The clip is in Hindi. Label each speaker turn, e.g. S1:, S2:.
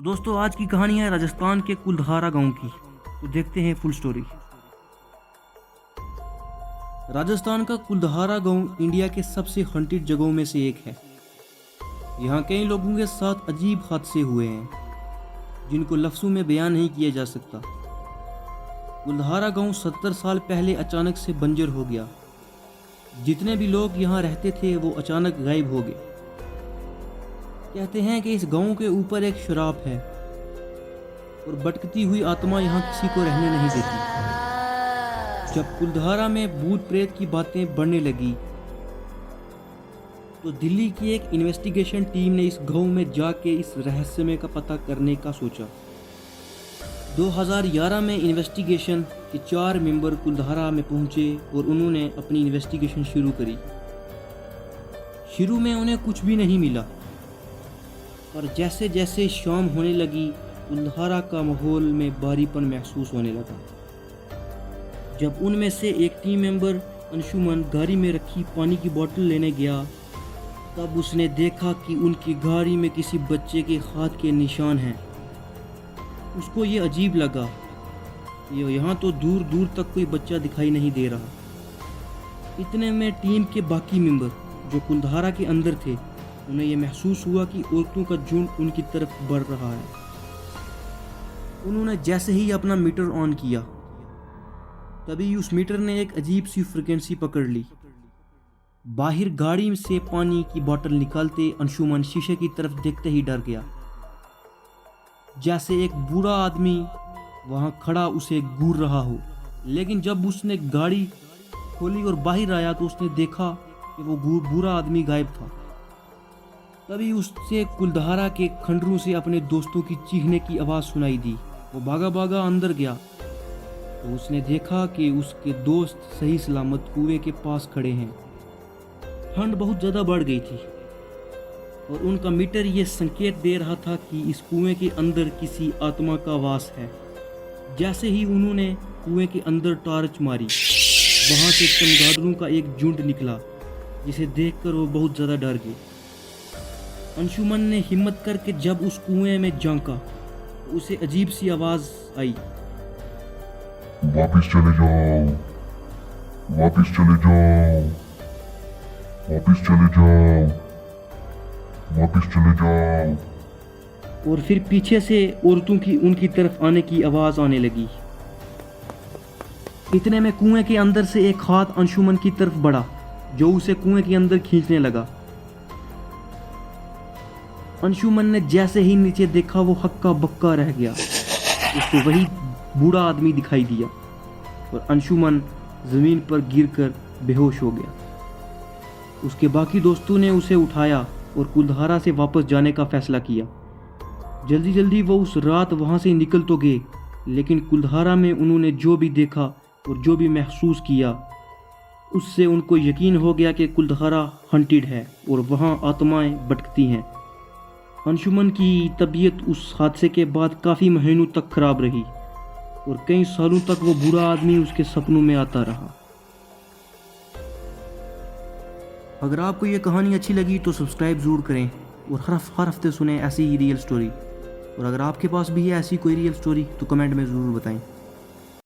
S1: तो दोस्तों आज की कहानी है राजस्थान के कुलधारा गांव की। तो देखते हैं फुल स्टोरी। राजस्थान का कुलधारा गांव इंडिया के सबसे हंटेड जगहों में से एक है। यहाँ कई लोगों के साथ अजीब हादसे हुए हैं जिनको लफ्ज़ों में बयान नहीं किया जा सकता। कुलधारा गांव 70 साल पहले अचानक से बंजर हो गया। जितने भी लोग यहाँ रहते थे वो अचानक गायब हो गए। कहते हैं कि इस गांव के ऊपर एक श्राप है और भटकती हुई आत्मा यहाँ किसी को रहने नहीं देती। जब कुलधारा में भूत प्रेत की बातें बढ़ने लगी तो दिल्ली की एक इन्वेस्टिगेशन टीम ने इस गांव में जाके इस रहस्यमय का पता करने का सोचा। 2011 में इन्वेस्टिगेशन के 4 मेंबर कुलधारा में पहुंचे और उन्होंने अपनी इन्वेस्टिगेशन शुरू करी। शुरू में उन्हें कुछ भी नहीं मिला, पर जैसे जैसे शाम होने लगी कुलधारा का माहौल में भारीपन महसूस होने लगा। जब उनमें से एक टीम मेंबर अंशुमन गाड़ी में रखी पानी की बोतल लेने गया तब उसने देखा कि उनकी गाड़ी में किसी बच्चे के हाथ के निशान हैं। उसको ये अजीब लगा, यहाँ तो दूर दूर तक कोई बच्चा दिखाई नहीं दे रहा। इतने में टीम के बाकी मेंबर जो कुलधारा के अंदर थे उन्हें यह महसूस हुआ कि औरतों का झुंड उनकी तरफ बढ़ रहा है। उन्होंने जैसे ही अपना मीटर ऑन किया तभी उस मीटर ने एक अजीब सी फ्रीक्वेंसी पकड़ ली। बाहर गाड़ी से पानी की बोतल निकालते अंशुमन शीशे की तरफ देखते ही डर गया, जैसे एक बूढ़ा आदमी वहां खड़ा उसे घूर रहा हो। लेकिन जब उसने गाड़ी खोली और बाहर आया तो उसने देखा कि वो बूढ़ा आदमी गायब था। तभी उससे कुलधारा के खंडरों से अपने दोस्तों की चीखने की आवाज़ सुनाई दी। वो भागा भागा अंदर गया तो उसने देखा कि उसके दोस्त सही सलामत कुएं के पास खड़े हैं। ठंड बहुत ज़्यादा बढ़ गई थी और उनका मीटर ये संकेत दे रहा था कि इस कुएं के अंदर किसी आत्मा का वास है। जैसे ही उन्होंने कुएं के अंदर टॉर्च मारी वहाँ से चमगादड़ों का एक झुंड निकला, जिसे देखकर वो बहुत ज़्यादा डर गए। अंशुमन ने हिम्मत करके जब उस कुएं में झांका तो उसे अजीब सी आवाज आई,
S2: वापिस चले जाओ, वापिस चले जाओ, वापिस चले जाओ, वापिस चले जाओ।
S1: और फिर पीछे से औरतों की उनकी तरफ आने की आवाज आने लगी। इतने में कुएं के अंदर से एक हाथ अंशुमन की तरफ बढ़ा जो उसे कुएं के अंदर खींचने लगा। अंशुमन ने जैसे ही नीचे देखा वो हक्का बक्का रह गया। उसको वही बूढ़ा आदमी दिखाई दिया और अंशुमन ज़मीन पर गिरकर बेहोश हो गया। उसके बाकी दोस्तों ने उसे उठाया और कुलधारा से वापस जाने का फैसला किया। जल्दी जल्दी वो उस रात वहाँ से निकल तो गए, लेकिन कुलधारा में उन्होंने जो भी देखा और जो भी महसूस किया उससे उनको यकीन हो गया कि कुलधारा हंटेड है और वहाँ आत्माएं भटकती हैं। अंशुमन की तबीयत उस हादसे के बाद काफ़ी महीनों तक खराब रही और कई सालों तक वो बूढ़ा आदमी उसके सपनों में आता रहा। अगर आपको ये कहानी अच्छी लगी तो सब्सक्राइब ज़रूर करें और हर हफ्ते सुने ऐसी ही रियल स्टोरी। और अगर आपके पास भी है ऐसी कोई रियल स्टोरी तो कमेंट में ज़रूर बताएं।